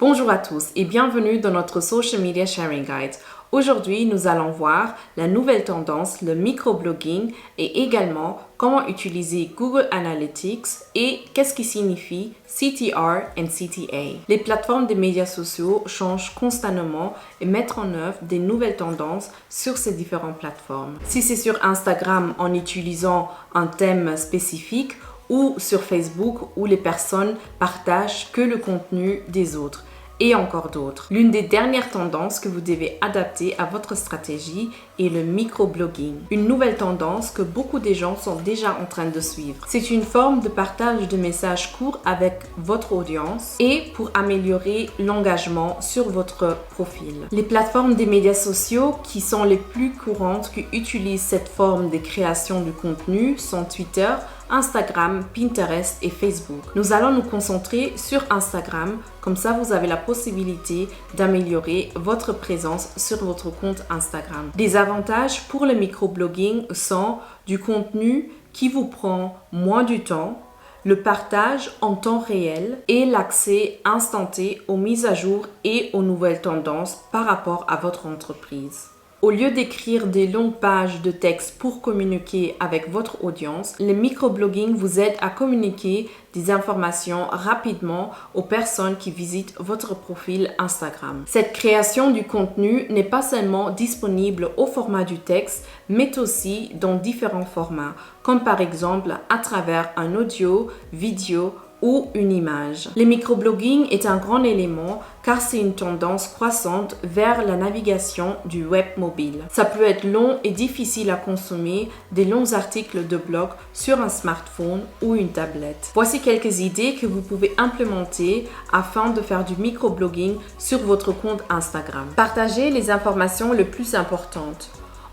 Bonjour à tous et bienvenue dans notre Social Media Sharing Guide. Aujourd'hui, nous allons voir la nouvelle tendance, le microblogging et également comment utiliser Google Analytics et qu'est-ce qui signifie CTR et CTA. Les plateformes des médias sociaux changent constamment et mettent en œuvre des nouvelles tendances sur ces différentes plateformes. Si c'est sur Instagram en utilisant un thème spécifique ou sur Facebook où les personnes partagent que le contenu des autres. Et encore d'autres. L'une des dernières tendances que vous devez adapter à votre stratégie est le microblogging. Une nouvelle tendance que beaucoup de gens sont déjà en train de suivre. C'est une forme de partage de messages courts avec votre audience et pour améliorer l'engagement sur votre profil. Les plateformes des médias sociaux qui sont les plus courantes qui utilisent cette forme de création de contenu sont Twitter, Instagram, Pinterest et Facebook. Nous allons nous concentrer sur Instagram, comme ça vous avez la possibilité d'améliorer votre présence sur votre compte Instagram. Des avantages pour le microblogging sont du contenu qui vous prend moins du temps, le partage en temps réel et l'accès instantané aux mises à jour et aux nouvelles tendances par rapport à votre entreprise. Au lieu d'écrire des longues pages de texte pour communiquer avec votre audience, le microblogging vous aide à communiquer des informations rapidement aux personnes qui visitent votre profil Instagram. Cette création du contenu n'est pas seulement disponible au format du texte, mais aussi dans différents formats, comme par exemple à travers un audio, vidéo ou une image. Le microblogging est un grand élément car c'est une tendance croissante vers la navigation du web mobile. Ça peut être long et difficile à consommer des longs articles de blog sur un smartphone ou une tablette. Voici quelques idées que vous pouvez implémenter afin de faire du microblogging sur votre compte Instagram. Partagez les informations les plus importantes.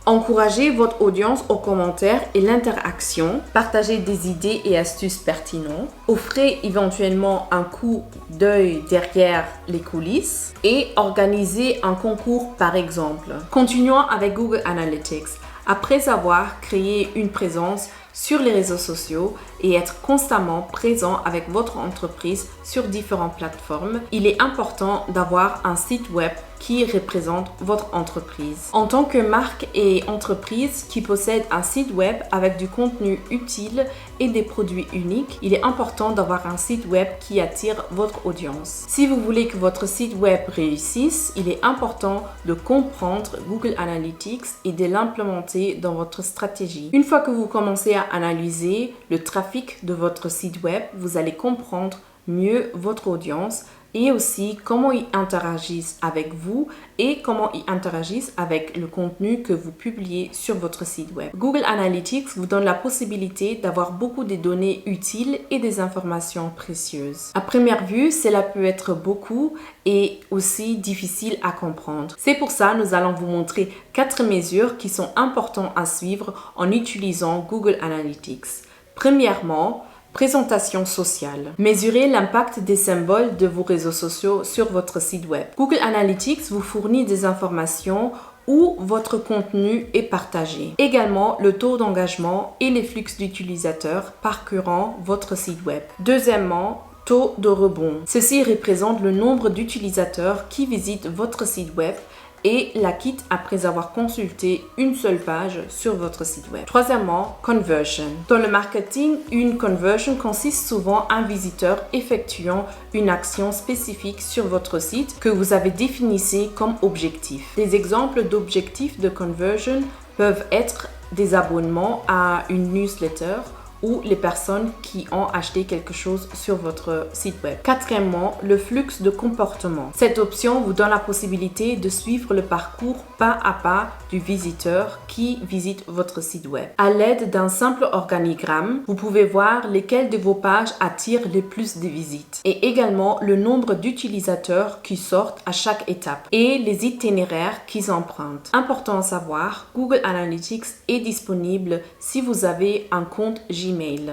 Encouragez votre audience aux commentaires et l'interaction. Partagez des idées et astuces pertinentes. Offrez éventuellement un coup d'œil derrière les coulisses. Et organisez un concours par exemple. Continuons avec Google Analytics. Après avoir créé une présence sur les réseaux sociaux et être constamment présent avec votre entreprise sur différentes plateformes, il est important d'avoir un site web qui représente votre entreprise. En tant que marque et entreprise qui possède un site web avec du contenu utile et des produits uniques, il est important d'avoir un site web qui attire votre audience. Si vous voulez que votre site web réussisse, il est important de comprendre Google Analytics et de l'implémenter dans votre stratégie. Une fois que vous commencez à analyser le trafic de votre site web, vous allez comprendre mieux votre audience et aussi comment ils interagissent avec vous et comment ils interagissent avec le contenu que vous publiez sur votre site web. Google Analytics vous donne la possibilité d'avoir beaucoup de données utiles et des informations précieuses. À première vue, cela peut être beaucoup et aussi difficile à comprendre. C'est pour ça que nous allons vous montrer 4 mesures qui sont importantes à suivre en utilisant Google Analytics. Premièrement, présentation sociale. Mesurez l'impact des symboles de vos réseaux sociaux sur votre site web. Google Analytics vous fournit des informations où votre contenu est partagé. Également, le taux d'engagement et les flux d'utilisateurs parcourant votre site web. Deuxièmement, taux de rebond. Ceci représente le nombre d'utilisateurs qui visitent votre site web et la quittent après avoir consulté une seule page sur votre site web. Troisièmement, conversion. Dans le marketing, une conversion consiste souvent en un visiteur effectuant une action spécifique sur votre site que vous avez défini comme objectif. Des exemples d'objectifs de conversion peuvent être des abonnements à une newsletter ou les personnes qui ont acheté quelque chose sur votre site web. Quatrièmement, le flux de comportement. Cette option vous donne la possibilité de suivre le parcours pas à pas du visiteur qui visite votre site web. À l'aide d'un simple organigramme, vous pouvez voir lesquelles de vos pages attirent le plus de visites et également le nombre d'utilisateurs qui sortent à chaque étape et les itinéraires qu'ils empruntent. Important à savoir, Google Analytics est disponible si vous avez un compte Gmail.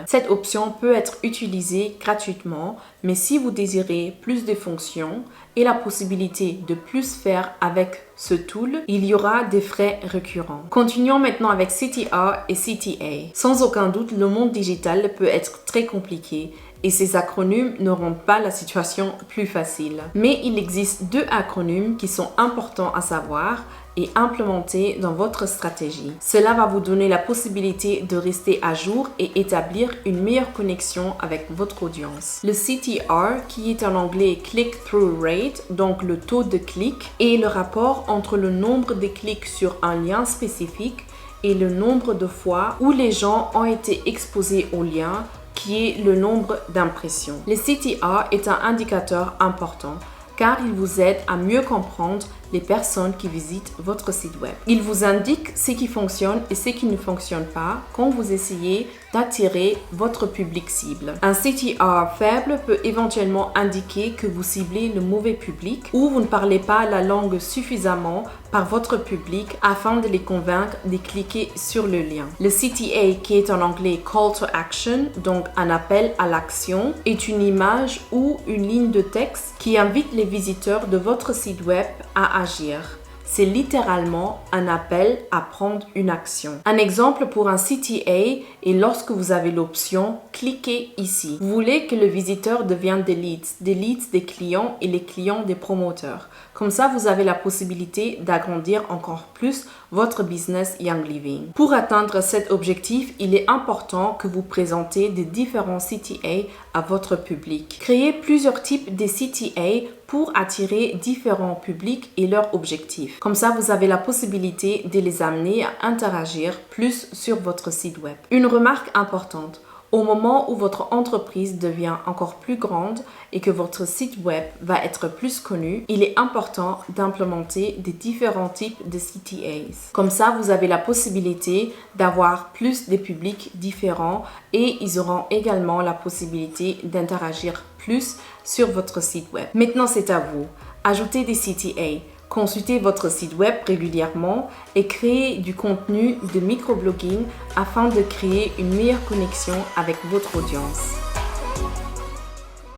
Cette option peut être utilisée gratuitement, mais si vous désirez plus de fonctions et la possibilité de plus faire avec ce tool, il y aura des frais récurrents. Continuons maintenant avec CTR et CTA. Sans aucun doute, le monde digital peut être très compliqué et ces acronymes ne rendent pas la situation plus facile. Mais il existe 2 acronymes qui sont importants à savoir et implémenter dans votre stratégie. Cela va vous donner la possibilité de rester à jour et établir une meilleure connexion avec votre audience. Le CTR, qui est en anglais Click-Through Rate, donc le taux de clic, est le rapport entre le nombre de clics sur un lien spécifique et le nombre de fois où les gens ont été exposés au lien, qui est le nombre d'impressions. Le CTR est un indicateur important car il vous aide à mieux comprendre les personnes qui visitent votre site web. Il vous indique ce qui fonctionne et ce qui ne fonctionne pas quand vous essayez d'attirer votre public cible. Un CTR faible peut éventuellement indiquer que vous ciblez le mauvais public ou vous ne parlez pas la langue suffisamment par votre public afin de les convaincre de cliquer sur le lien. Le CTA, qui est en anglais Call to Action, donc un appel à l'action, est une image ou une ligne de texte qui invite les visiteurs de votre site web à agir. C'est littéralement un appel à prendre une action. Un exemple pour un CTA est lorsque vous avez l'option « Cliquez ici ». Vous voulez que le visiteur devienne des leads des clients et les clients des promoteurs. Comme ça, vous avez la possibilité d'agrandir encore plus votre business Young Living. Pour atteindre cet objectif, il est important que vous présentez des différents CTA à votre public. Créez plusieurs types de CTA pour attirer différents publics et leurs objectifs. Comme ça, vous avez la possibilité de les amener à interagir plus sur votre site web. Une remarque importante. Au moment où votre entreprise devient encore plus grande et que votre site web va être plus connu, il est important d'implémenter des différents types de CTAs. Comme ça, vous avez la possibilité d'avoir plus de publics différents et ils auront également la possibilité d'interagir plus sur votre site web. Maintenant, c'est à vous. Ajoutez des CTA. Consultez votre site web régulièrement et créez du contenu de microblogging afin de créer une meilleure connexion avec votre audience.